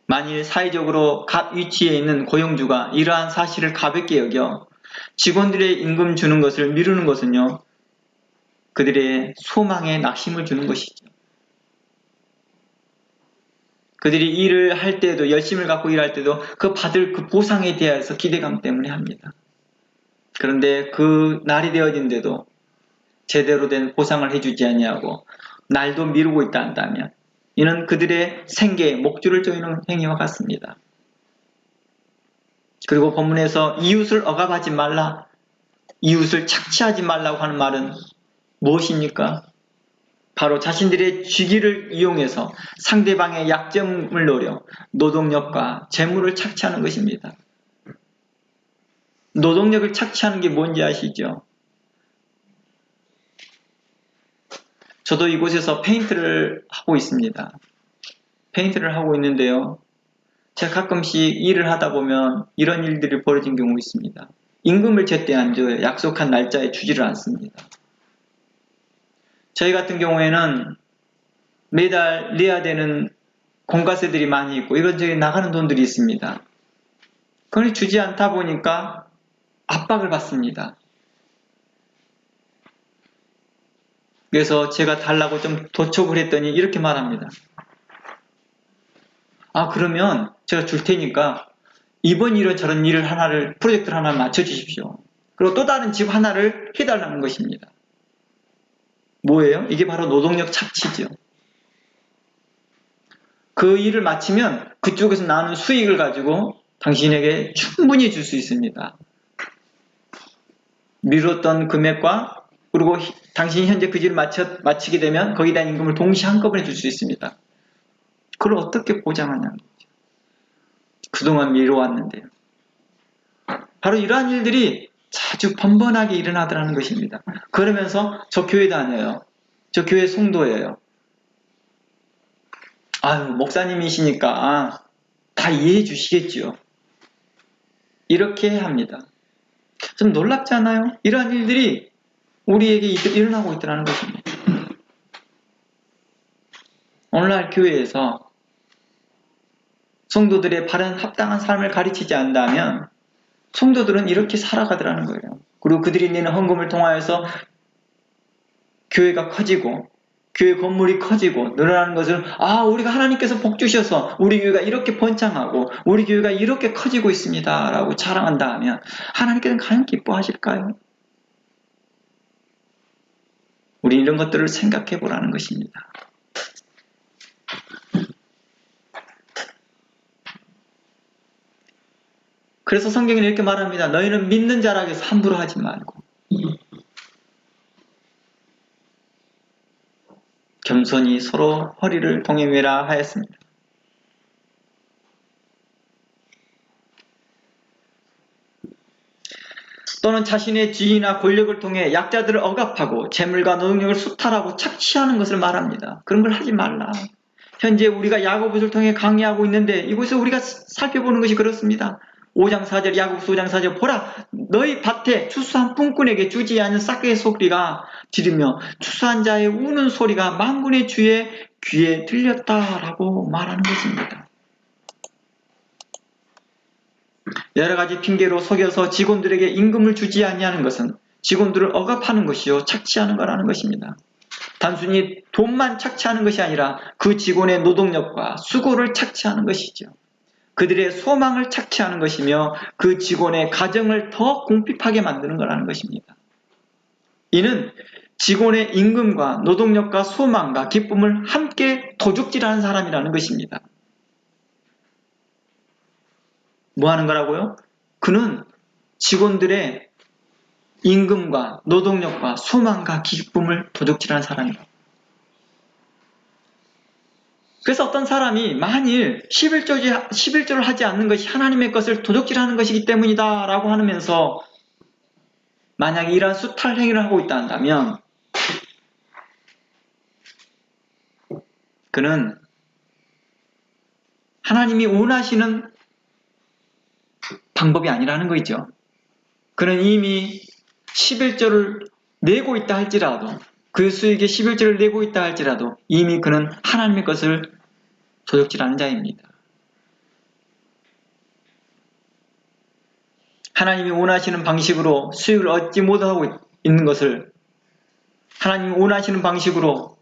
만일 사회적으로 갑 위치에 있는 고용주가 이러한 사실을 가볍게 여겨 직원들의 임금 주는 것을 미루는 것은요, 그들의 소망에 낙심을 주는 것이죠. 그들이 일을 할 때도, 열심을 갖고 일할 때도 그 받을 그 보상에 대해서 기대감 때문에 합니다. 그런데 그 날이 되어진데도 제대로 된 보상을 해주지 아니하고 날도 미루고 있다 한다면 이는 그들의 생계에 목줄을 조이는 행위와 같습니다. 그리고 본문에서 이웃을 억압하지 말라, 이웃을 착취하지 말라고 하는 말은 무엇입니까? 바로 자신들의 쥐기를 이용해서 상대방의 약점을 노려 노동력과 재물을 착취하는 것입니다. 노동력을 착취하는 게 뭔지 아시죠? 저도 이곳에서 페인트를 하고 있습니다. 페인트를 하고 있는데요. 제가 가끔씩 일을 하다 보면 이런 일들이 벌어진 경우 있습니다. 임금을 제때 안 줘요. 약속한 날짜에 주지를 않습니다. 저희 같은 경우에는 매달 내야 되는 공과세들이 많이 있고 이런저런 나가는 돈들이 있습니다. 그걸 주지 않다 보니까 압박을 받습니다. 그래서 제가 달라고 좀 도촉을 했더니 이렇게 말합니다. 아, 그러면 제가 줄 테니까 이번 일은 저런 일을 하나를, 프로젝트를 하나 맞춰주십시오. 그리고 또 다른 집 하나를 해달라는 것입니다. 뭐예요? 이게 바로 노동력 착취죠. 그 일을 마치면 그쪽에서 나오는 수익을 가지고 당신에게 충분히 줄 수 있습니다. 미뤘던 금액과 그리고 당신이 현재 그 일을 마치게 되면 거기에 대한 임금을 동시에 한꺼번에 줄 수 있습니다. 그걸 어떻게 보장하냐는 거죠. 그동안 미뤄왔는데요. 바로 이러한 일들이 자주 번번하게 일어나더라는 것입니다. 그러면서 저 교회 다녀요. 저 교회 성도예요. 아유, 목사님이시니까 다 이해해 주시겠죠. 이렇게 합니다. 좀 놀랍지 않아요? 이러한 일들이 우리에게 일어나고 있더라는 것입니다. 오늘날 교회에서 성도들의 바른 합당한 삶을 가르치지 않는다면 성도들은 이렇게 살아가더라는 거예요. 그리고 그들이 내는 헌금을 통하여서 교회가 커지고 교회 건물이 커지고 늘어나는 것을 우리가 하나님께서 복 주셔서 우리 교회가 이렇게 번창하고 우리 교회가 이렇게 커지고 있습니다 라고 자랑한다 하면 하나님께서는 과연 기뻐하실까요? 우리 이런 것들을 생각해 보라는 것입니다. 그래서 성경은 이렇게 말합니다. 너희는 믿는 자락에서 함부로 하지 말고 겸손히 서로 허리를 동행하라 하였습니다. 또는 자신의 지위나 권력을 통해 약자들을 억압하고 재물과 노동력을 수탈하고 착취하는 것을 말합니다. 그런 걸 하지 말라. 현재 우리가 야고보서를 통해 강의하고 있는데 이곳에서 우리가 살펴보는 것이 그렇습니다. 5장 4절 야고보서 5장 4절 보라 너희 밭에 추수한 품꾼에게 주지 않은 싹의 소리가 지르며 추수한 자의 우는 소리가 만군의 주의 귀에 들렸다라고 말하는 것입니다. 여러 가지 핑계로 속여서 직원들에게 임금을 주지 아니하는 것은 직원들을 억압하는 것이요 착취하는 거라는 것입니다. 단순히 돈만 착취하는 것이 아니라 그 직원의 노동력과 수고를 착취하는 것이죠. 그들의 소망을 착취하는 것이며 그 직원의 가정을 더 궁핍하게 만드는 거라는 것입니다. 이는 직원의 임금과 노동력과 소망과 기쁨을 함께 도둑질하는 사람이라는 것입니다. 뭐 하는 거라고요? 그는 직원들의 임금과 노동력과 소망과 기쁨을 도둑질하는 사람이다. 그래서 어떤 사람이 만일 11조를 하지 않는 것이 하나님의 것을 도둑질하는 것이기 때문이다 라고 하면서 만약에 이러한 수탈 행위를 하고 있다 한다면 그는 하나님이 원하시는 방법이 아니라는 거죠. 그는 이미 11조를 내고 있다 할지라도 그 수익의 11조를 내고 있다 할지라도 이미 그는 하나님의 것을 도둑질하는 자입니다. 하나님이 원하시는 방식으로 수익을 얻지 못하고 있는 것을 하나님이 원하시는 방식으로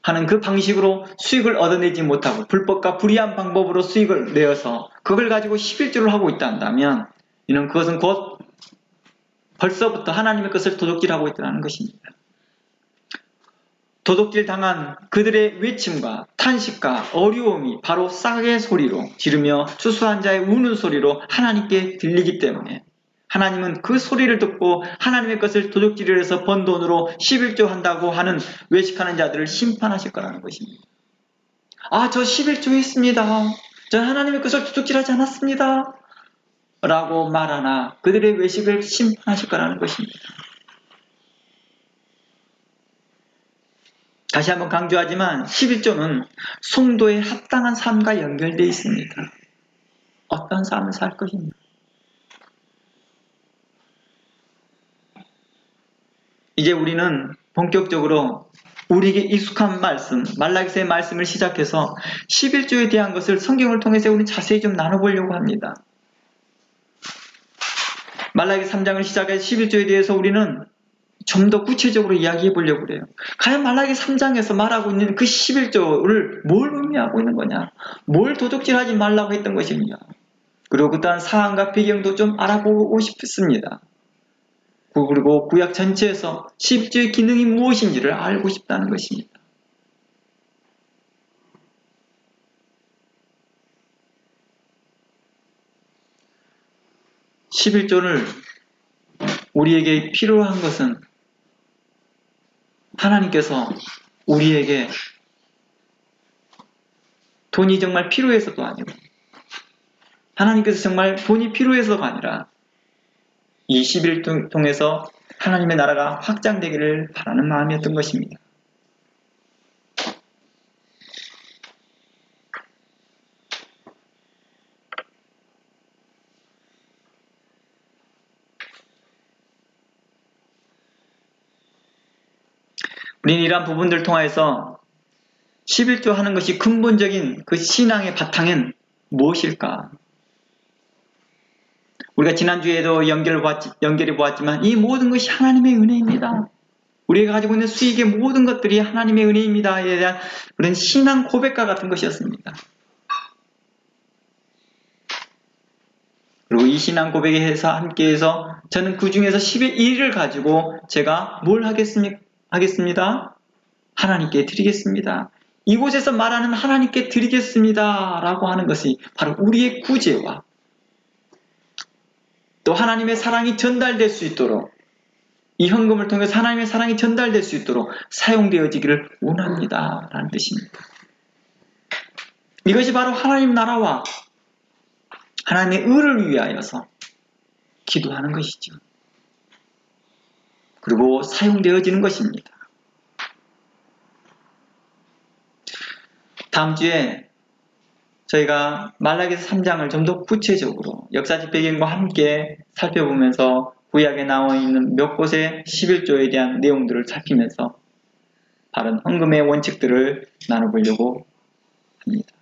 하는 그 방식으로 수익을 얻어내지 못하고 불법과 불의한 방법으로 수익을 내어서 그걸 가지고 11조를 하고 있다 한다면 이는 그것은 곧 벌써부터 하나님의 것을 도둑질하고 있다는 것입니다. 도둑질 당한 그들의 외침과 탄식과 어려움이 바로 싹의 소리로 지르며 추수한 자의 우는 소리로 하나님께 들리기 때문에 하나님은 그 소리를 듣고 하나님의 것을 도둑질을 해서 번 돈으로 11조 한다고 하는 외식하는 자들을 심판하실 거라는 것입니다. 저 11조 했습니다. 저는 하나님의 것을 도둑질하지 않았습니다. 라고 말하나 그들의 외식을 심판하실 거라는 것입니다. 다시 한번 강조하지만 11조는 성도의 합당한 삶과 연결되어 있습니다. 어떤 삶을 살 것입니다. 이제 우리는 본격적으로 우리에게 익숙한 말씀, 말라기서의 말씀을 시작해서 11조에 대한 것을 성경을 통해서 우리 자세히 좀 나눠보려고 합니다. 말라기 3장을 시작해서 11조에 대해서 우리는 좀 더 구체적으로 이야기해 보려고 그래요. 과연 말라기 3장에서 말하고 있는 그 11조를 뭘 의미하고 있는 거냐? 뭘 도둑질하지 말라고 했던 것이냐? 그리고 그다음 사안과 배경도 좀 알아보고 싶습니다. 그리고 구약 전체에서 10조의 기능이 무엇인지를 알고 싶다는 것입니다. (11조를) 우리에게 필요한 것은 하나님께서 우리에게 돈이 정말 필요해서도 아니고 하나님께서 정말 돈이 필요해서가 아니라 이 11조 통해서 하나님의 나라가 확장되기를 바라는 마음이었던 것입니다. 우리는 이러한 부분들을 통해서 11조 하는 것이 근본적인 그 신앙의 바탕은 무엇일까? 우리가 지난주에도 연결해 보았지만 이 모든 것이 하나님의 은혜입니다. 우리가 가지고 있는 수익의 모든 것들이 하나님의 은혜입니다에 대한 그런 신앙 고백과 같은 것이었습니다. 그리고 이 신앙 고백에 해서 함께해서 저는 그 중에서 10의 1을 가지고 제가 뭘 하겠습니다? 하나님께 드리겠습니다. 이곳에서 말하는 하나님께 드리겠습니다 라고 하는 것이 바로 우리의 구제와 또 하나님의 사랑이 전달될 수 있도록 이 헌금을 통해서 하나님의 사랑이 전달될 수 있도록 사용되어지기를 원합니다 라는 뜻입니다. 이것이 바로 하나님 나라와 하나님의 의를 위하여서 기도하는 것이죠. 그리고 사용되어지는 것입니다. 다음 주에 저희가 말라기서 3장을 좀 더 구체적으로 역사적 배경과 함께 살펴보면서 구약에 나와 있는 몇 곳의 11조에 대한 내용들을 살피면서 바른 헌금의 원칙들을 나눠보려고 합니다.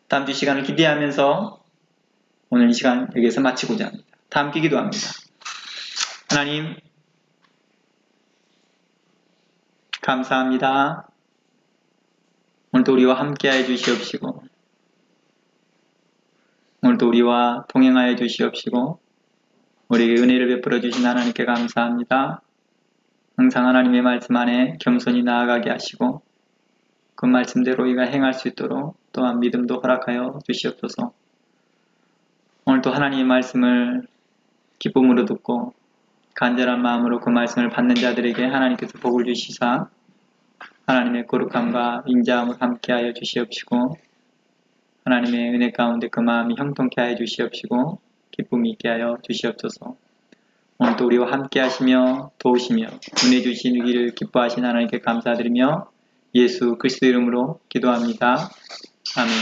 다음 주 시간을 기대하면서 오늘 이 시간 여기에서 마치고자 합니다. 다 함께 기도합니다. 하나님 감사합니다. 오늘도 우리와 함께하여 주시옵시고 오늘도 우리와 동행하여 주시옵시고 우리에게 은혜를 베풀어 주신 하나님께 감사합니다. 항상 하나님의 말씀 안에 겸손히 나아가게 하시고 그 말씀대로 우리가 행할 수 있도록 또한 믿음도 허락하여 주시옵소서. 오늘도 하나님의 말씀을 기쁨으로 듣고 간절한 마음으로 그 말씀을 받는 자들에게 하나님께서 복을 주시사 하나님의 거룩함과 인자함을 함께하여 주시옵시고 하나님의 은혜 가운데 그 마음이 형통케 하여 주시옵시고 기쁨이 있게 하여 주시옵소서. 오늘도 우리와 함께 하시며 도우시며 은혜 주시기를 기뻐하신 하나님께 감사드리며 예수 그리스도 이름으로 기도합니다. 아멘.